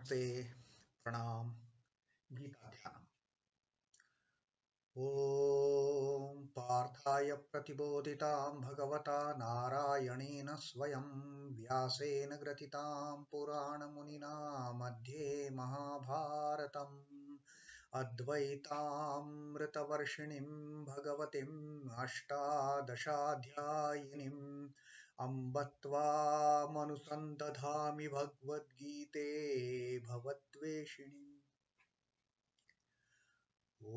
नमस्ते प्रणाम गीता ध्यानम् ॐ पार्थाय प्रतिबोधितां भगवता नारायणेन स्वयं व्यासेन ग्रथितां पुराणमुनिना मध्ये महाभारतम् अद्वैतामृतवर्षिणीं भगवतीम् अष्टादशाध्यायिनीम् अम्ब त्वामनुसन्दधामि भगवद्गीते भवद्वेषिणीम् Oh,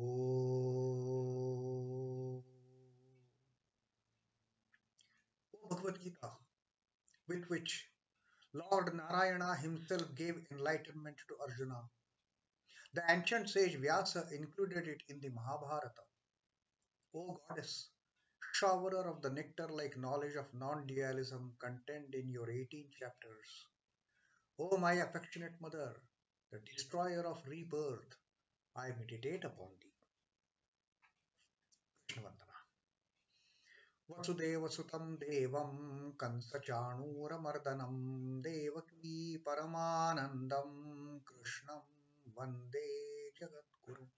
Bhagavad Gita, with which Lord Narayana himself gave enlightenment to Arjuna. The ancient sage Vyasa included it in the Mahabharata. O goddess, showerer of the nectar like knowledge of non dualism contained in your 18 chapters. O my affectionate mother, the destroyer of rebirth, I meditate upon thee. Krishnavandana. वसुदेवसुतं देवं कंसचाणूरमर्दनं देवकी परमानन्दं कृष्णं वन्दे जगद्गुरुम्.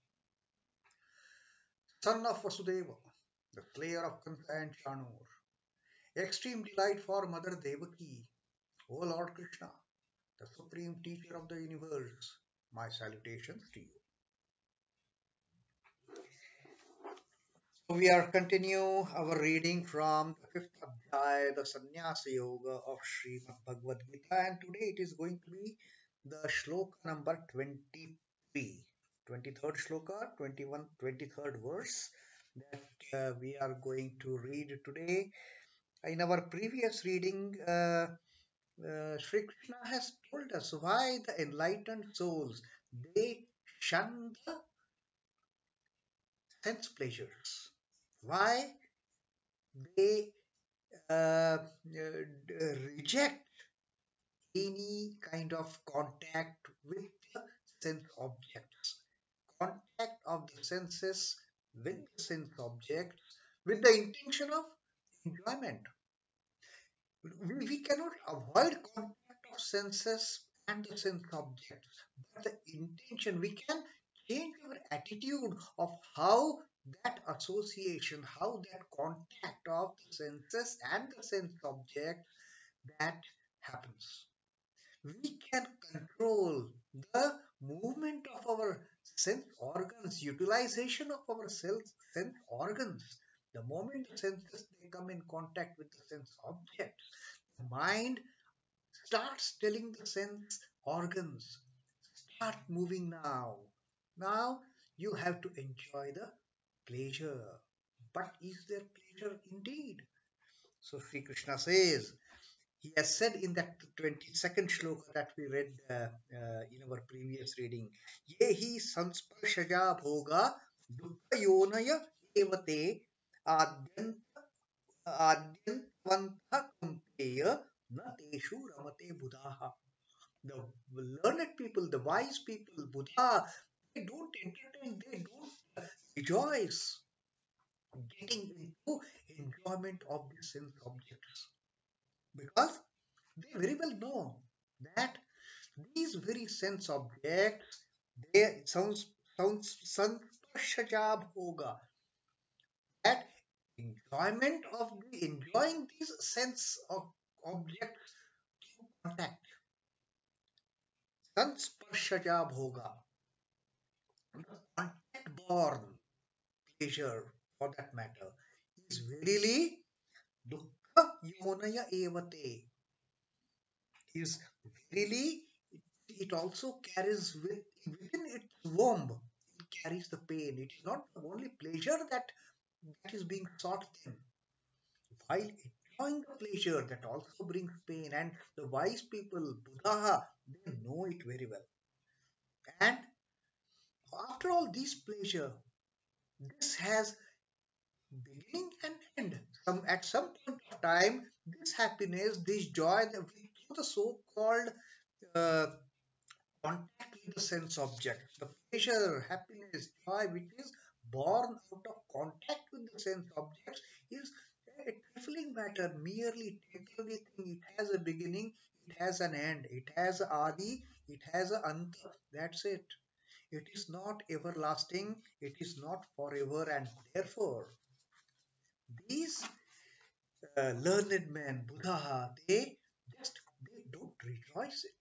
Son of Vasudeva, the slayer of Kansa and Chanur, extreme delight for Mother Devaki, O Lord Krishna, the supreme teacher of the universe, my salutations to you. We are continue our reading from the fifth adhyaya, the Sannyasa Yoga of Srimad Bhagavad Gita, and today it is going to be the shloka number 23, 23rd shloka, 21, 23rd verse that we are going to read today. In our previous reading, Sri Krishna has told us why the enlightened souls they shun the sense pleasures. Why they reject any kind of contact with the sense objects. Contact of the senses with the sense objects with the intention of enjoyment. We cannot avoid contact of senses and the sense objects, but the intention, we can change our attitude of how that association, how that contact of the senses and the sense object that happens. We can control the movement of our sense organs, utilization of our sense organs. The moment the senses they come in contact with the sense objects, the mind starts telling the sense organs, start moving now. Now you have to enjoy the pleasure. But is there pleasure indeed? So Sri Krishna says, he has said in that 22nd shloka that we read in our previous reading, Yehi sansparshaja bhoga dukkha yonaya evate adyant adyantavantha kumpeya na teshu ramate buddhaha. The learned people, the wise people, Buddha, they don't entertain, they don't rejoice getting into enjoyment of the sense objects because they very well know that these very sense objects, they sounds sansparshaja bhoga, that enjoyment of the enjoying these sense of objects through contact, sansparshaja bhoga, the contact born pleasure for that matter is verily dukkha yonaya evate, is verily it also carries within its womb, it carries the pain. It is not the only pleasure that is being sought in. While enjoying the pleasure, that also brings pain, and the wise people, Buddha, they know it very well. And after all, this pleasure, this has beginning and end. At some point of time, this happiness, this joy, through the so-called uh, contact with the sense object, the pleasure, happiness, joy, which is born out of contact with the sense objects, is a trifling matter, merely temporary thing. It has a beginning, it has an end. It has a Adi, it has a Anta. That's it. It is not everlasting, it is not forever, and therefore, these learned men, Buddha, they don't rejoice it.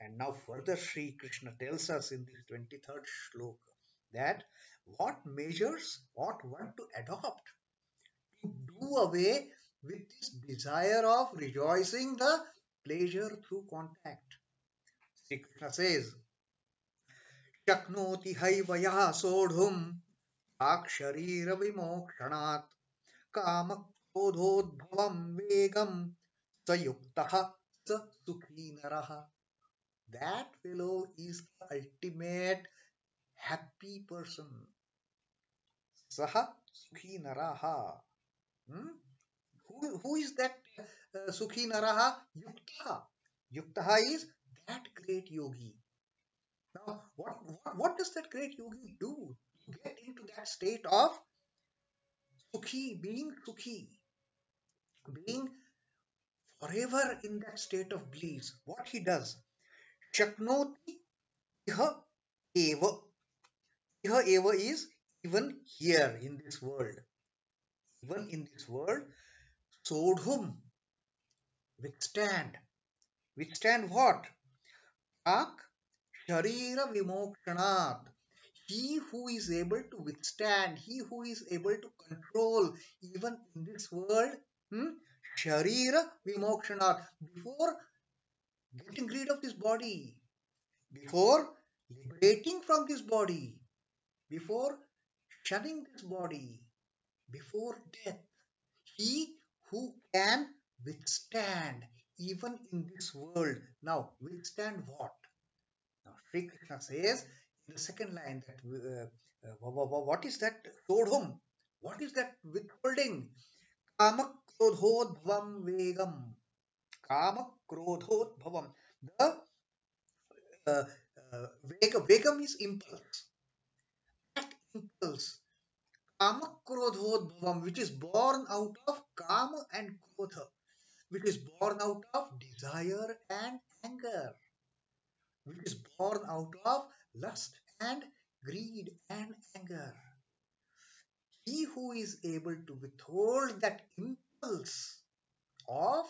And now further Sri Krishna tells us in this 23rd shloka that what measures ought one to adopt to do away with this desire of rejoicing the pleasure through contact. Sri Krishna says, Shaknoti haivaya sodhum aksharira vimokshanat कामक्रोधोद्भवं वेगं सयुक्तः स सुखी नरः. That fellow is the ultimate happy person. Saha sukhi naraha. Hmm? Who is that sukhi naraha? Yuktaha. Yuktaha is that great yogi. Now, what does that great yogi do to get into that state of sukhi, being forever in that state of bliss? What he does? Shaknoti iha eva. Iha eva is even here in this world. Even in this world, sodhum, withstand. Withstand what? Ak sharira vimokshanat. He who is able to withstand, he who is able to control even in this world, hmm, sharira vimokshanat, before getting rid of this body, before liberating from this body, before shunning this body, before death, he who can withstand even in this world. Now, withstand what? Now, Sri Krishna says in the second line that what is that sodhum? What is that withholding? Kama krodhodbhavam vegam. Kama krodhodbhavam. The uh, vegam is impulse. That impulse, kama krodhodbhavam, which is born out of kama and krodha, which is born out of desire and anger, which is born out of lust and greed and anger. He who is able to withhold that impulse of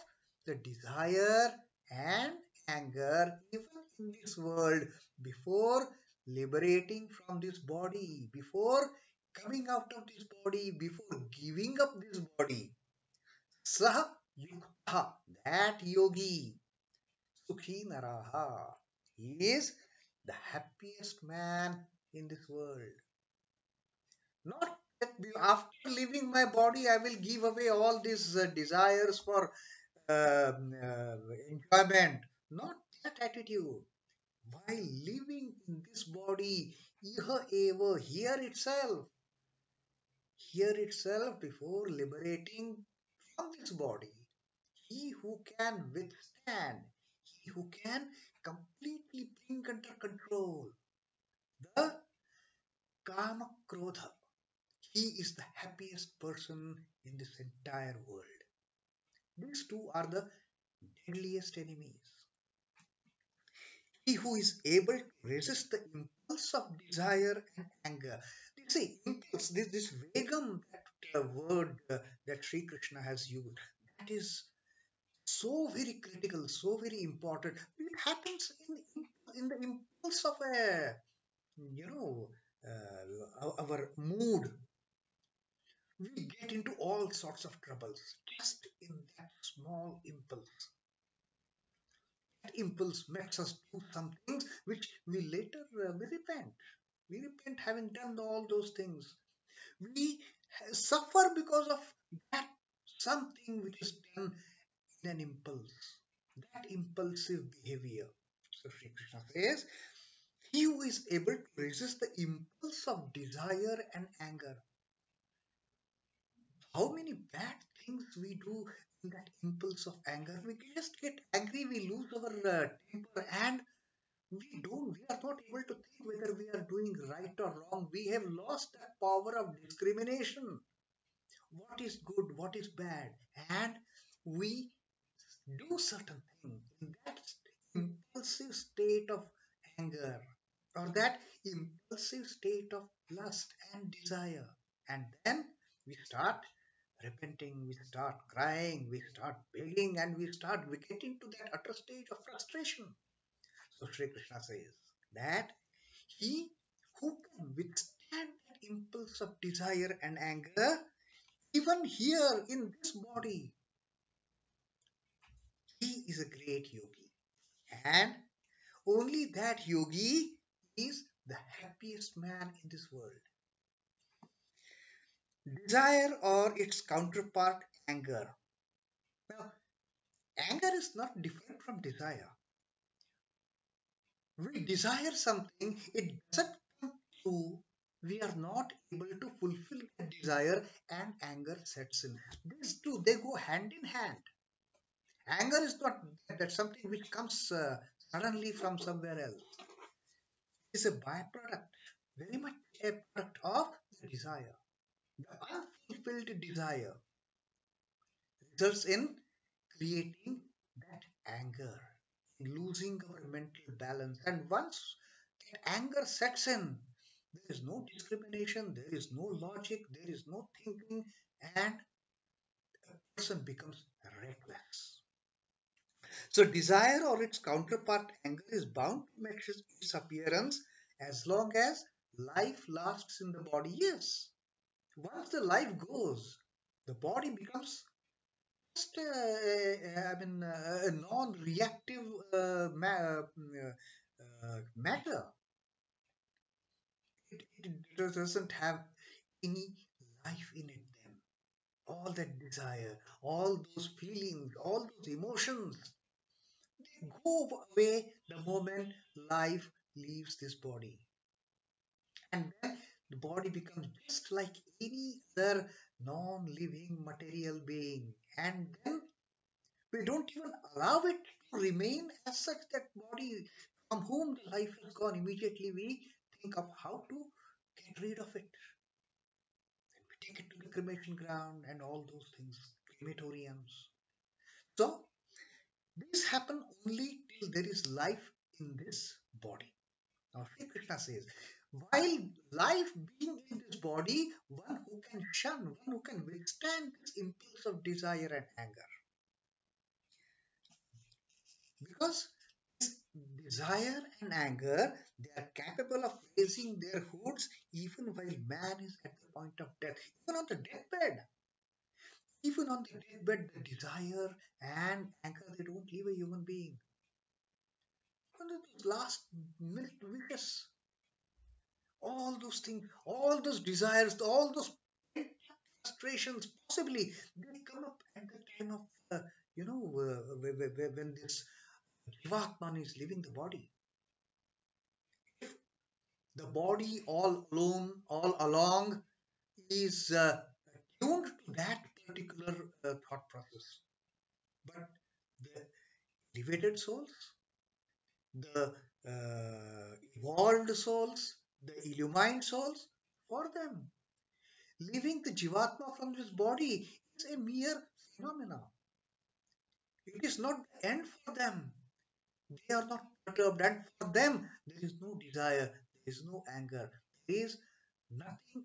the desire and anger even in this world before liberating from this body, before coming out of this body, before giving up this body. Saha yukta, that yogi, sukhi naraha, he is the happiest man in this world. Not that after leaving my body, I will give away all these desires for enjoyment. Not that attitude. While living in this body, iha eva, here itself, before liberating from this body, he who can withstand, he who can completely bring under control the kama krodha, he is the happiest person in this entire world. These two are the deadliest enemies. He who is able to resist the impulse of desire and anger. You see, impulse, this vegam, that word that Sri Krishna has used, that is so very critical, so very important. It happens in the impulse of a, you know, our mood. We get into all sorts of troubles just in that small impulse. That impulse makes us do some things which we later we repent. We repent having done all those things. We suffer because of that something which is done in an impulse. That impulsive behavior. So Sri Krishna says, he who is able to resist the impulse of desire and anger. How many bad things we do in that impulse of anger? We just get angry, we lose our temper, and we are not able to think whether we are doing right or wrong. We have lost that power of discrimination. What is good, what is bad, and we do certain thing in that impulsive state of anger or that impulsive state of lust and desire. And then we start repenting, we start crying, we start begging, and we start getting to that utter stage of frustration. So Sri Krishna says that he who can withstand that impulse of desire and anger, even here in this body, he is a great yogi. And only that yogi is the happiest man in this world. Desire or its counterpart, anger. Now, anger is not different from desire. We desire something, it doesn't come true. We are not able to fulfill that desire, and anger sets in. These two, they go hand in hand. Anger is not that something which comes suddenly from somewhere else. It's a byproduct, very much a product of the desire. The unfulfilled desire results in creating that anger, in losing our mental balance. And once that anger sets in, there is no discrimination, there is no logic, there is no thinking, and a person becomes reckless. So, desire or its counterpart, anger, is bound to make its appearance as long as life lasts in the body. Yes, once the life goes, the body becomes just a non-reactive matter. It doesn't have any life in it then. All that desire, all those feelings, all those emotions, they go away the moment life leaves this body. And then the body becomes just like any other non-living material being. And then we don't even allow it to remain as such that body from whom the life has gone. Immediately we think of how to get rid of it. Then we take it to the cremation ground and all those things, crematoriums. So this happen only till there is life in this body. Now Sri Krishna says, while life being in this body, one who can shun, one who can withstand this impulse of desire and anger. Because this desire and anger, they are capable of raising their hoods even while man is at the point of death. Even on the deathbed, even on the deathbed, the desire and anger, they don't leave a human being. On the last minute wishes, all those things, all those desires, all those frustrations, possibly they come up at the time of, when this Jivatman is leaving the body. The body all alone, all along is tuned to that particular thought process. But the elevated souls, the evolved souls, the illumined souls, for them, leaving the Jivatma from this body is a mere phenomena. It is not the end for them. They are not perturbed, and for them, there is no desire, there is no anger, there is nothing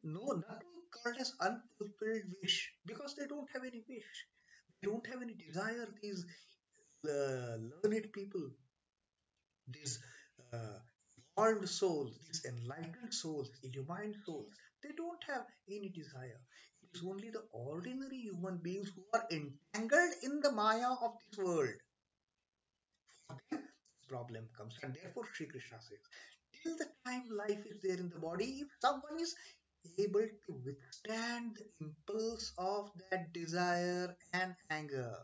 called as unfulfilled wish because they don't have any wish, they don't have any desire. These learned people, these uh, evolved souls, these enlightened souls, illumined souls, they don't have any desire. It is only the ordinary human beings who are entangled in the Maya of this world. For them, this problem comes, and therefore Sri Krishna says, till the time life is there in the body, if someone is able to withstand the impulse of that desire and anger,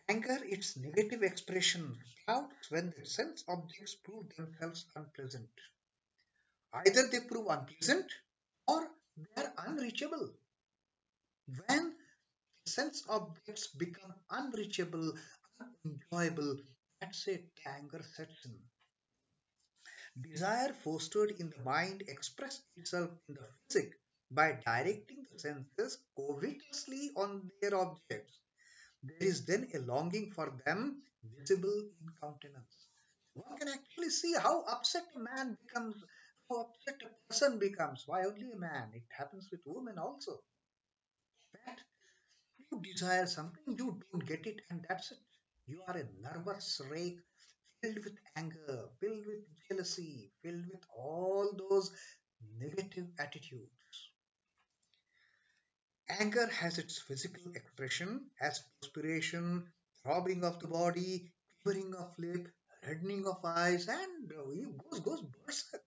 anger, its negative expression, sprouts when the sense objects prove themselves unpleasant. Either they prove unpleasant or they are unreachable. When sense objects become unreachable, unenjoyable, that's it, anger sets in. Desire fostered in the mind expressed itself in the physic by directing the senses covetously on their objects. there is then a longing for them visible in countenance. One can actually see how upset a man becomes, how upset a person becomes. Why only a man? It happens with women also. That you desire something, you don't get it, and that's it. You are a nervous wreck filled with anger, filled with jealousy, filled with all those negative attitudes. Anger has its physical expression as perspiration, throbbing of the body, quivering of lip, reddening of eyes, and goes berserk.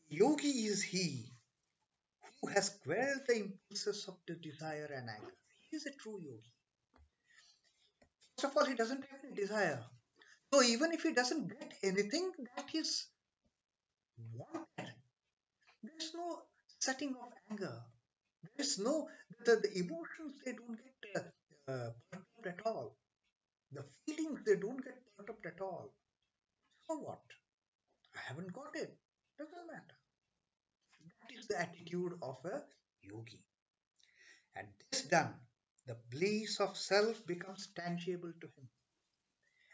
Yogi is he who has quelled the impulses of the desire and anger. He is a true yogi. First of all, he doesn't have any desire. So even if he doesn't get anything that is wanted, there is no setting of anger. There is no the emotions they don't get perturbed at all. The feelings they don't get perturbed at all. So what? I haven't got it. Doesn't matter. That is the attitude of a yogi. And this done, the bliss of self becomes tangible to him.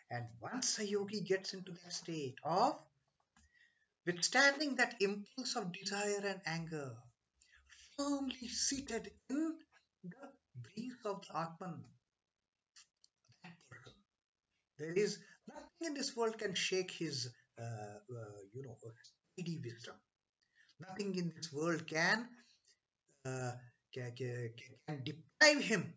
And once a yogi gets into that state of withstanding that impulse of desire and anger, firmly seated in the bliss of the Atman, that person, there is nothing in this world can shake his, steady wisdom. Nothing in this world uh, can deprive him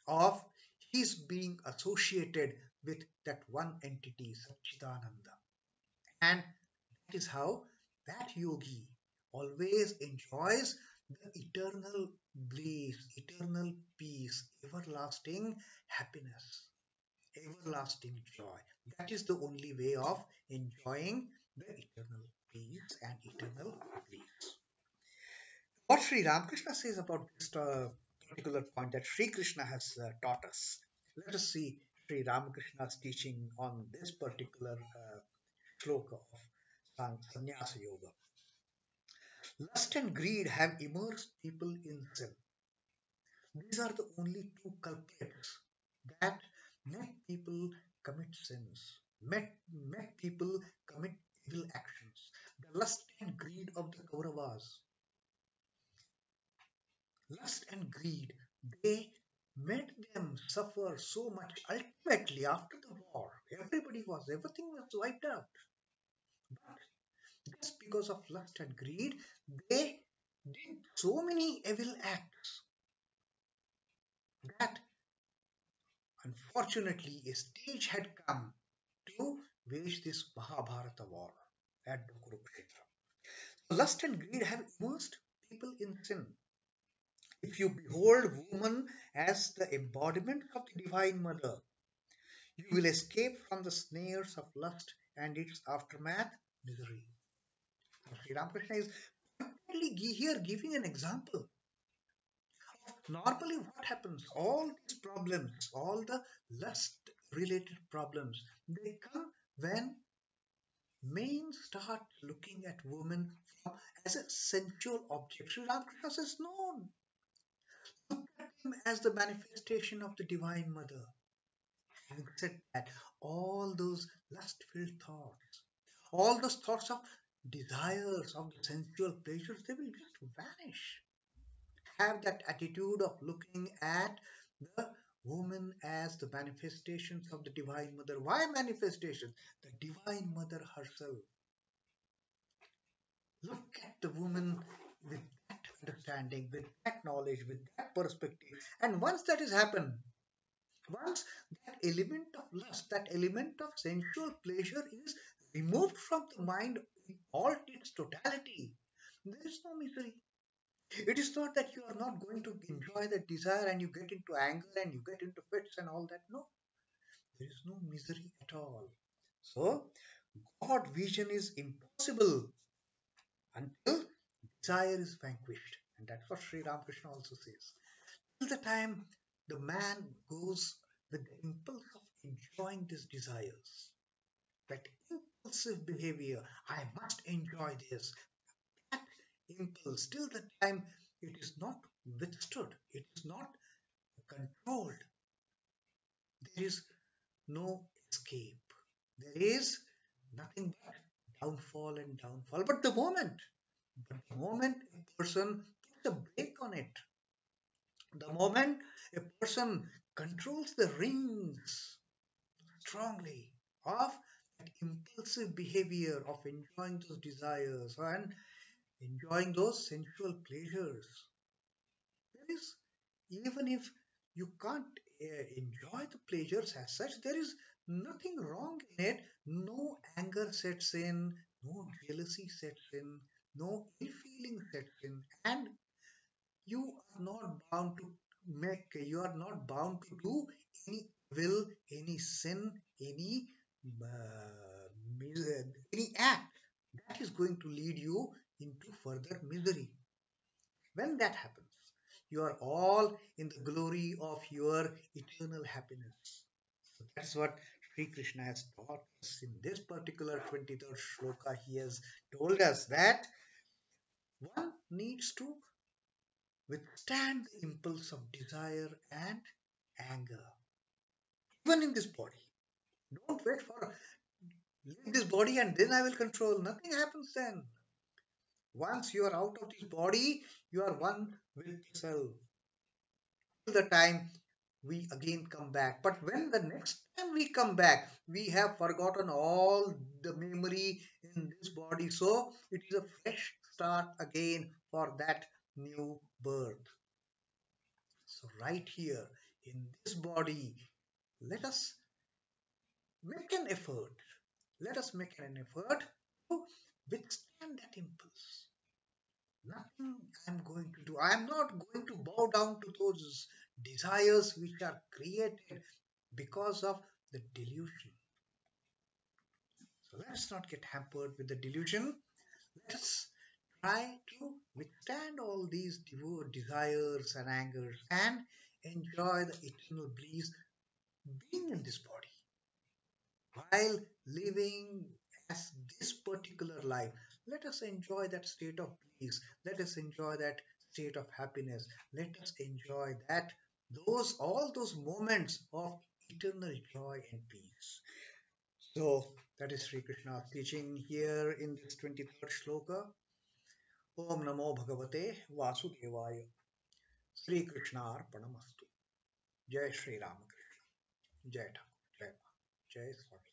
of his being associated with that one entity, Satchidananda. And that is how that yogi always enjoys the eternal bliss, eternal peace, everlasting happiness, everlasting joy. That is the only way of enjoying the eternal peace and eternal bliss. What Sri Ramakrishna says about this particular point that Sri Krishna has taught us. Let us see Sri Ramakrishna's teaching on this particular shloka of Sannyasa Yoga. Lust and greed have immersed people in sin. These are the only two culprits that make people commit sins, make people commit evil actions. The lust and greed of the Kauravas, lust and greed, they made them suffer so much. Ultimately, after the war, everything was wiped out. But just because of lust and greed, they did so many evil acts that unfortunately a stage had come to wage this Mahabharata war at the Kurukshetra. Lust and greed have immersed people in sin. If you behold woman as the embodiment of the Divine Mother, you will escape from the snares of lust and its aftermath, misery. Sri Ramakrishna is particularly here giving an example. Normally, what happens? All these problems, all the lust related problems, they come when men start looking at women as a sensual object. Sri Ramakrishna says, no, look at him as the manifestation of the Divine Mother. Having said that, all those lust filled thoughts, all those thoughts of desires, of the sensual pleasures, they will just vanish. Have that attitude of looking at the woman as the manifestations of the Divine Mother. Why manifestation? The Divine Mother herself. Look at the woman with that understanding, with that knowledge, with that perspective. And once that has happened, once that element of lust, that element of sensual pleasure is removed from the mind in all its totality, there is no misery. It is not that you are not going to enjoy the desire and you get into anger and you get into fits and all that. No, there is no misery at all. So, God vision is impossible until desire is vanquished. And that's what Sri Ramakrishna also says. Till the time the man goes with the impulse of enjoying these desires, that impulsive behavior, I must enjoy this, that impulse, till the time it is not withstood, it is not controlled, there is no escape. There is nothing but downfall and downfall. But the moment a person puts a brake on it, the moment a person controls the reins strongly of that impulsive behavior of enjoying those desires and enjoying those sensual pleasures, there is, even if you can't enjoy the pleasures as such, there is nothing wrong in it. No anger sets in, no jealousy sets in, no ill feeling sets in, and you are not bound to you are not bound to do any will, any sin, any any act that is going to lead you into further misery. When that happens, you are all in the glory of your eternal happiness. So that's what Sri Krishna has taught us in this particular 23rd shloka. He has told us that one needs to withstand the impulse of desire and anger, even in this body. Don't wait for leave this body and then I will control. Nothing happens then. Once you are out of this body, you are one with the self. Till the time we again come back. But when the next time we come back, we have forgotten all the memory in this body. So it is a fresh start again for that new birth. So, right here in this body, let us make an effort. Let us make an effort to withstand that impulse. Nothing I'm going to do. I'm not going to bow down to those desires which are created because of the delusion. So let us not get hampered with the delusion. Let us try to withstand all these desires and angers and enjoy the eternal bliss being in this body while living as this particular life. Let us enjoy that state of bliss. Let us enjoy that state of happiness. Let us enjoy that those all those moments of eternal joy and peace. So that is Sri Krishna's teaching here in this 23rd shloka. Om Namo Bhagavate Vasudevaya. Sri Krishna Arpanamastu. Jai Sri Ramakrishna. Jai Thakur. Jai Ma. Jai Swami.